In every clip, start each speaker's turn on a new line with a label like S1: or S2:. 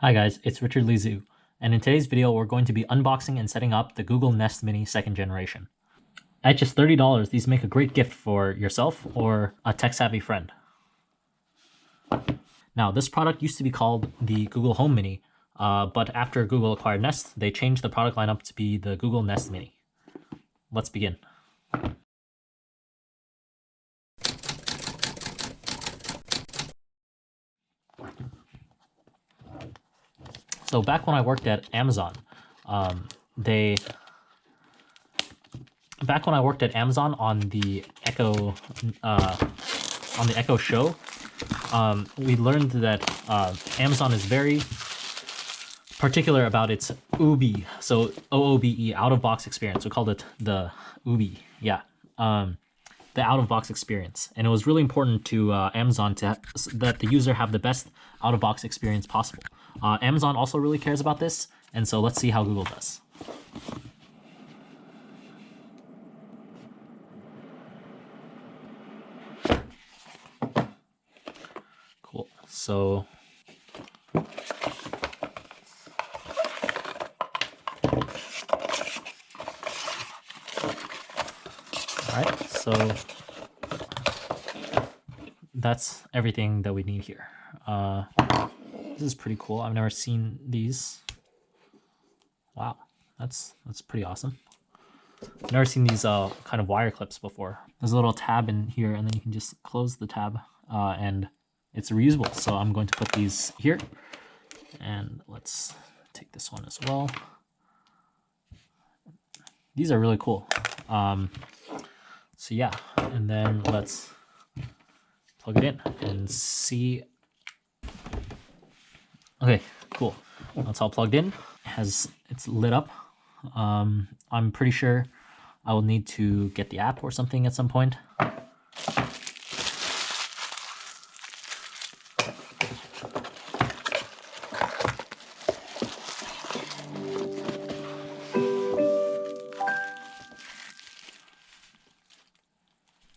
S1: Hi guys, it's Richardlizhu, and in today's video we're going to be unboxing and setting up the Google Nest Mini 2nd generation. At just $30, these make a great gift for yourself or a tech-savvy friend. Now, this product used to be called the Google Home Mini, but after Google acquired Nest, they changed the product lineup to be the Google Nest Mini. Let's begin. So back when I worked at Amazon, on the Echo Show, we learned that Amazon is very particular about its OOBE, so OOBE, out-of-box experience. We called it the OOBE, yeah, the out-of-box experience. And it was really important to Amazon that the user have the best out-of-box experience possible. Amazon also really cares about this, and so let's see how Google does. Cool. So alright, so that's everything that we need here. This is pretty cool. I've never seen these. Wow, that's pretty awesome. I've never seen these kind of wire clips before. There's a little tab in here, and then you can just close the tab, and it's reusable. So I'm going to put these here, and let's take this one as well. These are really cool. So yeah, and then let's plug it in and see. Okay, cool. That's all plugged in. It's lit up. I'm pretty sure I will need to get the app or something at some point.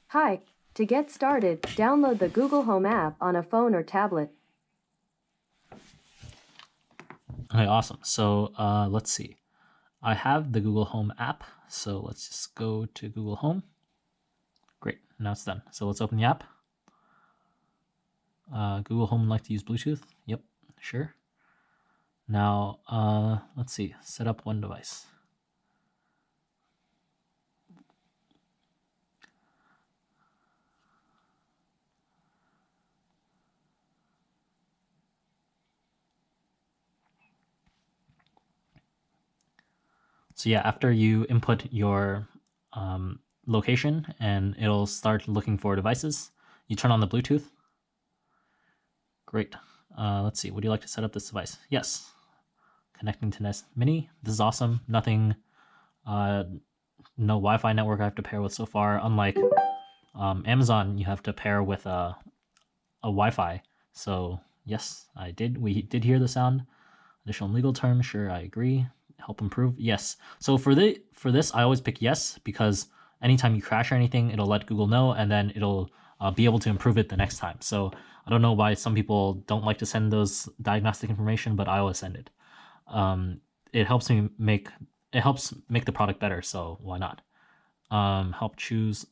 S2: Hi, to get started, download the Google Home app on a phone or tablet.
S1: Okay, awesome. So let's see. I have the Google Home app, so let's just go to Google Home. Great, now it's done. So let's open the app. Google Home would like to use Bluetooth. Yep, sure. Now, let's see, set up one device. So yeah, after you input your location and it'll start looking for devices, you turn on the Bluetooth. Great. Let's see, would you like to set up this device? Yes. Connecting to Nest Mini. This is awesome. Nothing, no Wi-Fi network I have to pair with so far. Unlike Amazon, you have to pair with a Wi-Fi. So yes, we did hear the sound. Additional legal terms, sure, I agree. Help improve, yes. So for this, I always pick yes, because anytime you crash or anything, it'll let Google know, and then it'll be able to improve it the next time. So I don't know why some people don't like to send those diagnostic information, but I always send it. It helps make the product better, so why not? Help choose,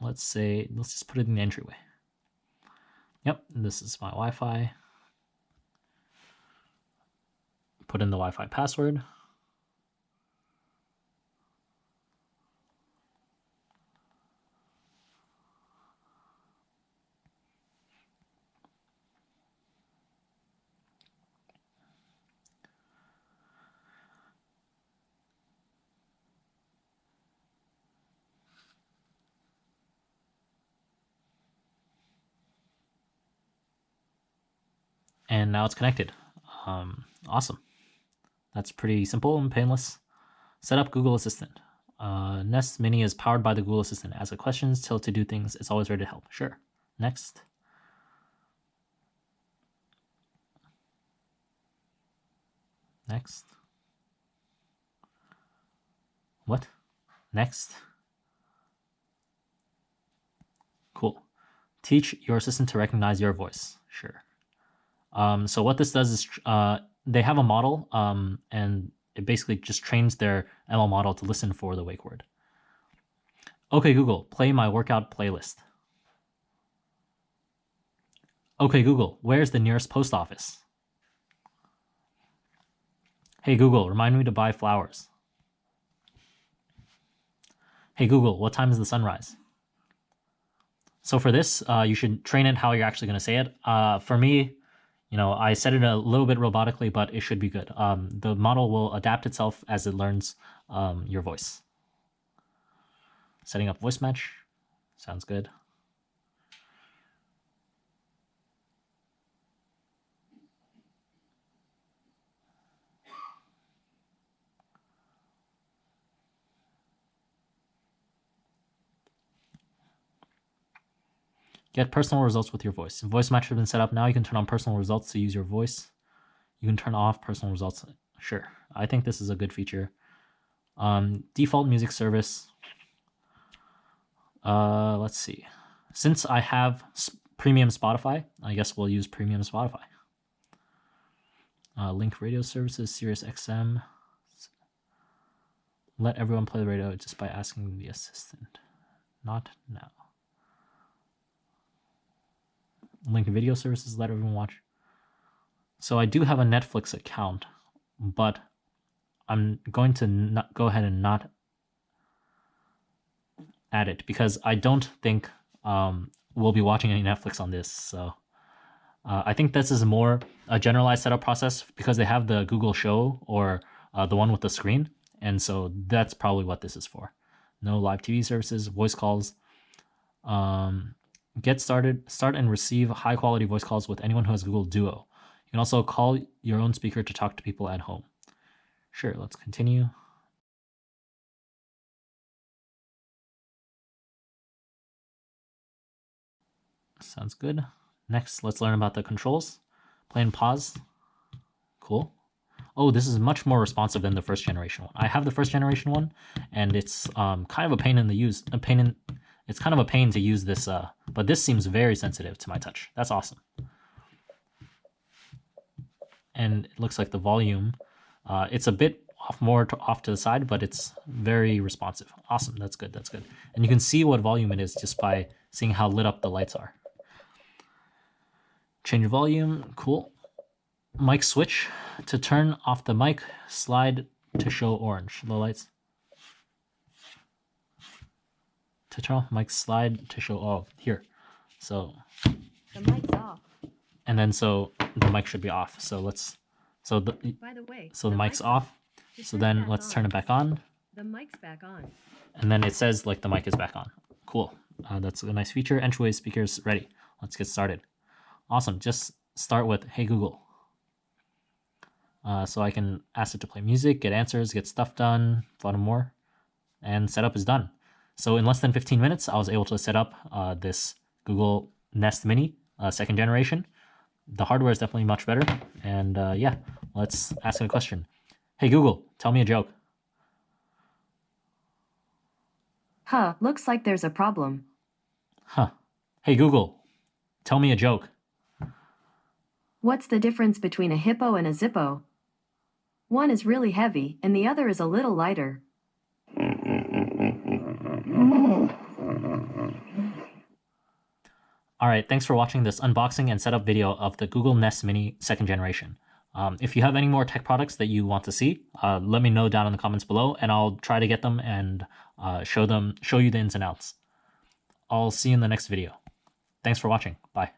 S1: let's just put it in the entryway. Yep, this is my Wi-Fi. Put in the Wi-Fi password. And now it's connected. Awesome. That's pretty simple and painless. Set up Google Assistant. Nest Mini is powered by the Google Assistant. Ask questions, tell it to do things. It's always ready to help. Sure. Next. Next. What? Next. Cool. Teach your assistant to recognize your voice. Sure. So what this does is they have a model, and it basically just trains their ML model to listen for the wake word. Okay, Google, play my workout playlist. Okay, Google, where's the nearest post office? Hey, Google, remind me to buy flowers. Hey, Google, what time is the sunrise? So for this, you should train it how you're actually going to say it. For me, I set it a little bit robotically, but it should be good. The model will adapt itself as it learns your voice. Setting up voice match. Sounds good. Get personal results with your voice. Voice match has been set up. Now you can turn on personal results to use your voice. You can turn off personal results. Sure. I think this is a good feature. Default music service. Let's see. Since I have premium Spotify, I guess we'll use premium Spotify. Link radio services, Sirius XM. Let everyone play the radio just by asking the assistant. Not now. Link video services, let everyone watch. So I do have a Netflix account, but I'm going to go ahead and not add it because I don't think we'll be watching any Netflix on this. So I think this is more a generalized setup process because they have the Google Show or the one with the screen. And so that's probably what this is for. No live TV services, voice calls. Get started, start and receive high quality voice calls with anyone who has Google Duo. You can also call your own speaker to talk to people at home. Sure, let's continue. Sounds good. Next, let's learn about the controls. Play and pause. Cool. Oh, this is much more responsive than the first generation one. I have the first generation one, and it's kind of a pain in the use. It's kind of a pain to use this, but this seems very sensitive to my touch. That's awesome. And it looks like the volume, it's a bit off to the side, but it's very responsive. Awesome, that's good, that's good. And you can see what volume it is just by seeing how lit up the lights are. Change volume, cool. Mic switch. To turn off the mic, slide to show orange. The lights. To turn off mic, slide to show, here. So.
S2: The mic's off.
S1: And then so the mic should be off. So let's,
S2: By the way,
S1: so the mic's off. So then let's turn it back on.
S2: The mic's back on.
S1: And then it says like the mic is back on. Cool. That's a nice feature. Entryway speakers ready. Let's get started. Awesome. Just start with, hey Google. So I can ask it to play music, get answers, get stuff done, a lot more, and setup is done. So in less than 15 minutes, I was able to set up this Google Nest Mini 2nd generation. The hardware is definitely much better. And yeah, let's ask it a question. Hey Google, tell me a joke.
S2: Huh, looks like there's a problem.
S1: Huh. Hey Google, tell me a joke.
S2: What's the difference between a hippo and a zippo? One is really heavy, and the other is a little lighter.
S1: All right, thanks for watching this unboxing and setup video of the Google Nest Mini 2nd generation. If you have any more tech products that you want to see, let me know down in the comments below, and I'll try to get them and show you the ins and outs. I'll see you in the next video. Thanks for watching. Bye.